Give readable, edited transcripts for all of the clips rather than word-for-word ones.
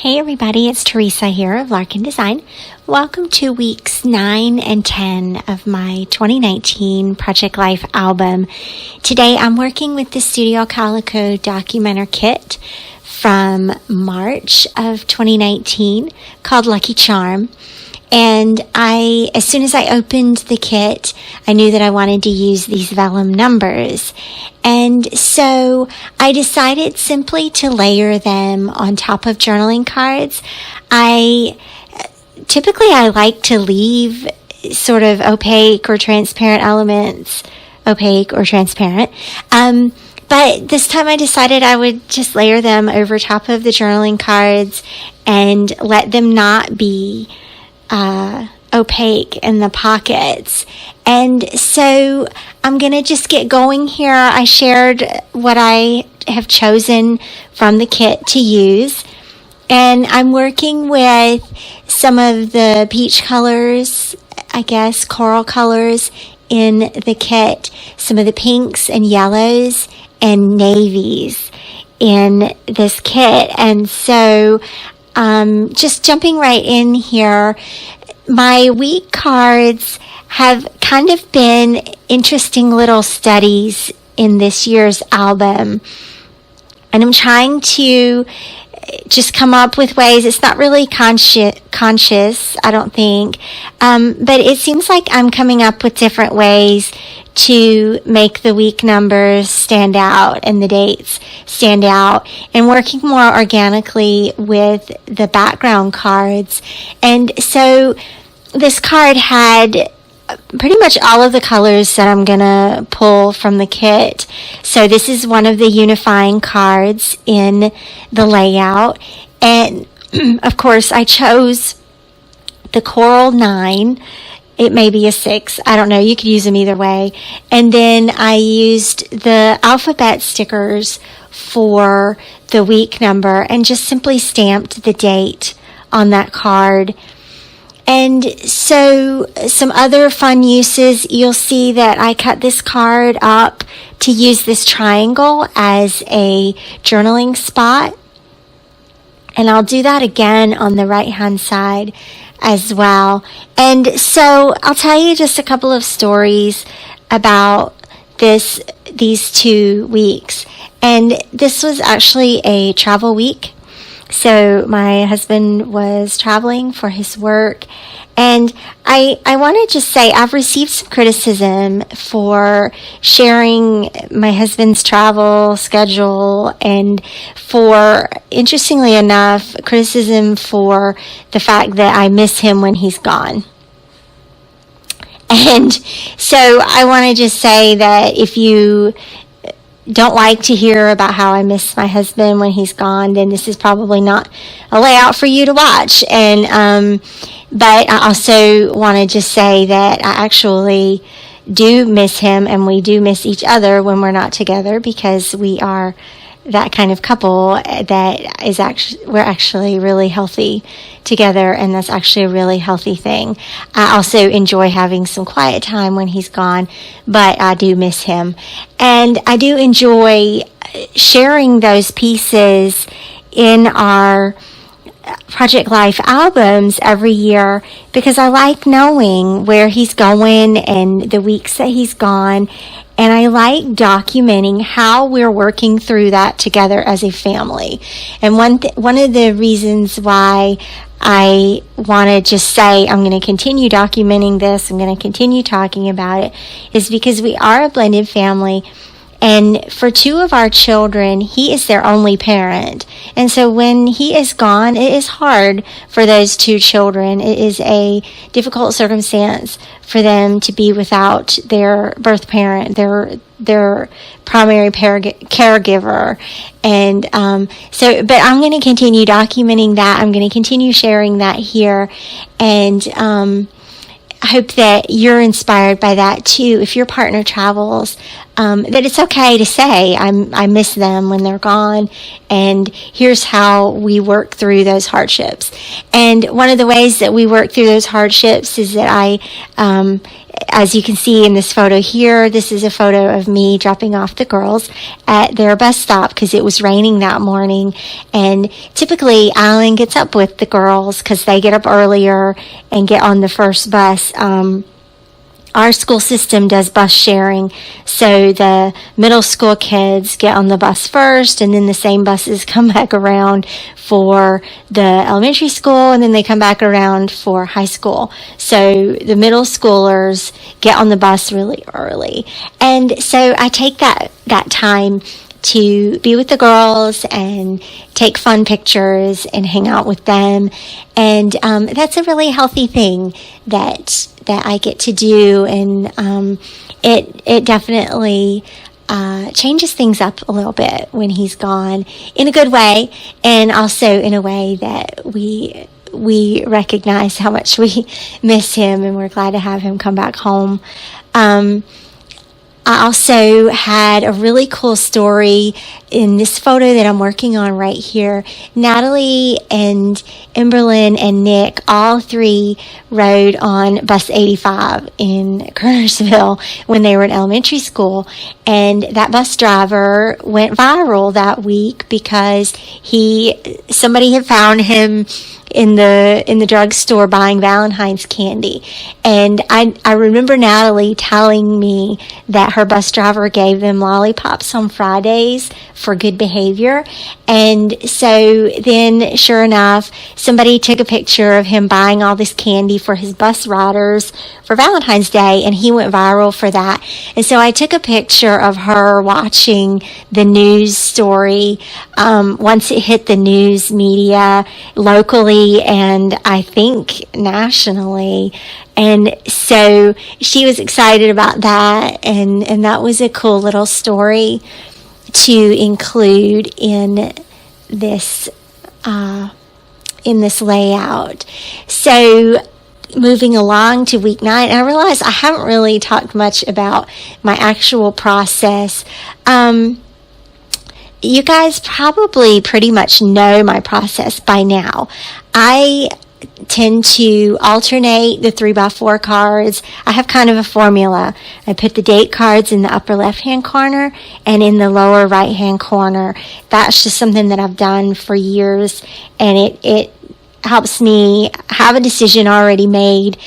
Hey everybody, it's Theresa here of Larkin Design. Welcome to weeks 9 and 10 of my 2019 Project Life album. Today I'm working with the Studio Calico Documenter kit from March of 2019 called Lucky Charm. And as soon as I opened the kit, I knew that I wanted to use these vellum numbers. And so I decided simply to layer them on top of journaling cards. Typically I like to leave sort of opaque or transparent elements, opaque or transparent. But this time I decided I would just layer them over top of the journaling cards and let them not be opaque in the pockets. And so I'm going to just get going here. I shared what I have chosen from the kit to use. And I'm working with some of the peach colors, I guess, coral colors in the kit, some of the pinks and yellows and navies in this kit. And so just jumping right in here, my week cards have kind of been interesting little studies in this year's album. And I'm trying to just come up with ways. It's not really conscious, I don't think. But it seems like I'm coming up with different ways to make the week numbers stand out and the dates stand out, and working more organically with the background cards. And so this card had pretty much all of the colors that I'm gonna pull from the kit. So this is one of the unifying cards in the layout. And of course I chose the Coral 9. It may be a 6. I don't know. You could use them either way. And then I used the alphabet stickers for the week number and just simply stamped the date on that card. And so some other fun uses, you'll see that I cut this card up to use this triangle as a journaling spot. And I'll do that again on the right-hand side as well. And so I'll tell you just a couple of stories about these 2 weeks. And this was actually a travel week. So my husband was traveling for his work. And I want to just say I've received some criticism for sharing my husband's travel schedule, and for, interestingly enough, criticism for the fact that I miss him when he's gone. And so I want to just say that if you don't like to hear about how I miss my husband when he's gone, then this is probably not a layout for you to watch. And but I also want to just say that I actually do miss him, and we do miss each other when we're not together, because we are that kind of couple that is we're actually really healthy together, and that's actually a really healthy thing. I also enjoy having some quiet time when he's gone, but I do miss him. And I do enjoy sharing those pieces in our Project Life albums every year, because I like knowing where he's going and the weeks that he's gone. And I like documenting how we're working through that together as a family. And one of the reasons why I want to just say I'm going to continue documenting this, I'm going to continue talking about it, is because we are a blended family. And for 2 of our children, he is their only parent. And so when he is gone, it is hard for those 2 children. It is a difficult circumstance for them to be without their birth parent, their primary caregiver. And but I'm going to continue documenting that. I'm going to continue sharing that here. And I hope that you're inspired by that too. If your partner travels, that it's okay to say, I miss them when they're gone, and here's how we work through those hardships. And one of the ways that we work through those hardships is that as you can see in this photo here, this is a photo of me dropping off the girls at their bus stop because it was raining that morning. And typically Alan gets up with the girls because they get up earlier and get on the first bus. Our school system does bus sharing, so the middle school kids get on the bus first, and then the same buses come back around for the elementary school, and then they come back around for high school. So the middle schoolers get on the bus really early. And so I take that time to be with the girls and take fun pictures and hang out with them. And that's a really healthy thing that I get to do. And it definitely changes things up a little bit when he's gone, in a good way, and also in a way that we recognize how much we miss him, and we're glad to have him come back home. I also had a really cool story in this photo that I'm working on right here. Natalie and Emberlyn and Nick, all three rode on bus 85 in Kernersville when they were in elementary school. And that bus driver went viral that week because somebody had found him in the drugstore buying Valentine's candy. And I remember Natalie telling me that her bus driver gave them lollipops on Fridays for good behavior. And so then, sure enough, somebody took a picture of him buying all this candy for his bus riders for Valentine's Day, and he went viral for that. And so I took a picture of her watching the news story once it hit the news media locally and I think nationally. And so she was excited about that, and that was a cool little story to include in this layout. So moving along to week 9, and I realized I haven't really talked much about my actual process. You guys probably pretty much know my process by now. I tend to alternate the 3x4 cards. I have kind of a formula. I put the date cards in the upper left-hand corner and in the lower right-hand corner. That's just something that I've done for years, and it helps me have a decision already made,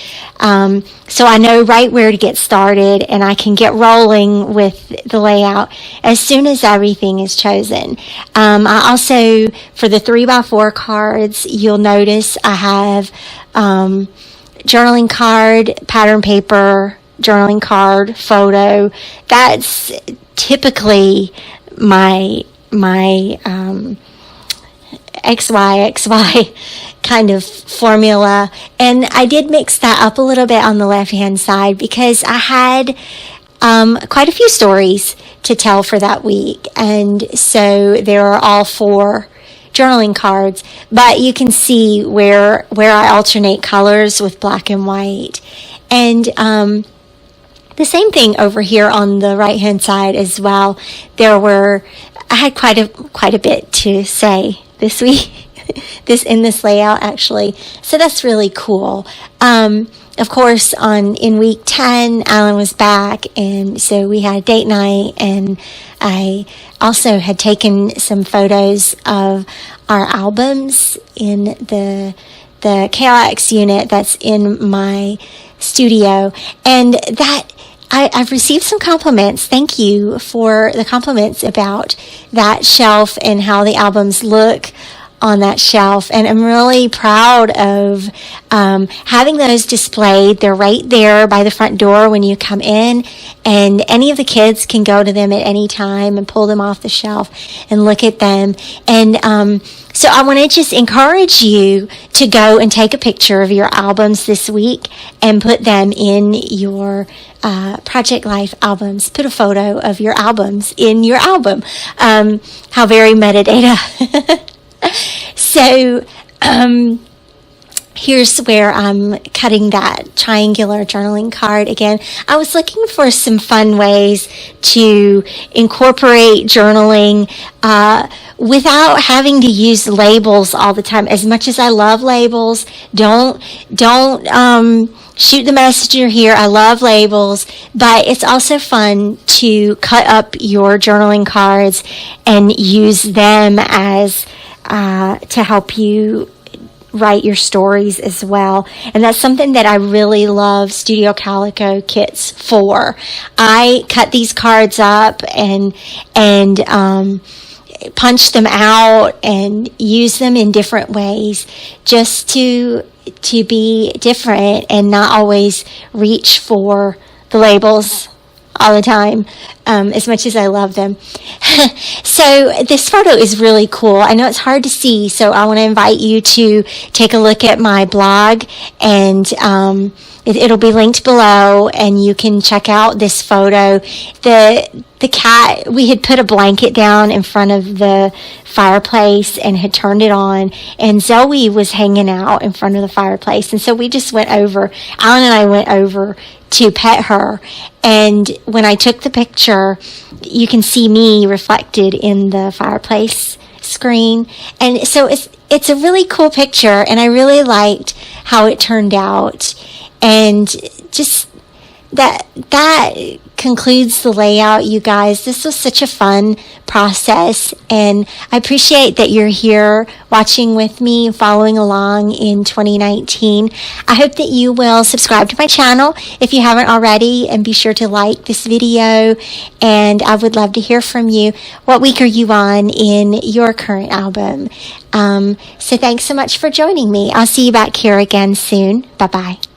so I know right where to get started, and I can get rolling with the layout as soon as everything is chosen. I also, for the 3x4 cards, you'll notice I have journaling card, pattern paper, journaling card, photo. That's typically my XY kind of formula, and I did mix that up a little bit on the left hand side because I had quite a few stories to tell for that week, and so there are all 4 journaling cards, but you can see where I alternate colors with black and white. And the same thing over here on the right hand side as well. I had quite a bit to say this week, in this layout actually. So that's really cool. Of course, in week 10, Alan was back, and so we had a date night, and I also had taken some photos of our albums in the KLX unit that's in my studio, and that I've received some compliments. Thank you for the compliments about that shelf and how the albums look on that shelf, and I'm really proud of having those displayed. They're right there by the front door when you come in, and any of the kids can go to them at any time and pull them off the shelf and look at them. And so I want to just encourage you to go and take a picture of your albums this week and put them in your Project Life albums. Put a photo of your albums in your album. How very metadata. So here's where I'm cutting that triangular journaling card again. I was looking for some fun ways to incorporate journaling without having to use labels all the time. As much as I love labels, don't shoot the messenger here. I love labels, but it's also fun to cut up your journaling cards and use them as to help you write your stories as well. And that's something that I really love Studio Calico kits for. I cut these cards up and punch them out and use them in different ways just to be different and not always reach for the labels all the time, as much as I love them. So this photo is really cool. I know it's hard to see, so I want to invite you to take a look at my blog, and it'll be linked below, and you can check out this photo. The cat, we had put a blanket down in front of the fireplace and had turned it on, and Zoe was hanging out in front of the fireplace, and so we just went over, Alan and I went over to pet her, and when I took the picture, you can see me reflected in the fireplace screen, and so it's a really cool picture, and I really liked how it turned out, and just that concludes the layout, you guys. This was such a fun process, and I appreciate that you're here watching with me, following along in 2019. I hope that you will subscribe to my channel if you haven't already, and be sure to like this video, and I would love to hear from you. What week are you on in your current album? So thanks so much for joining me. I'll see you back here again soon. Bye-bye.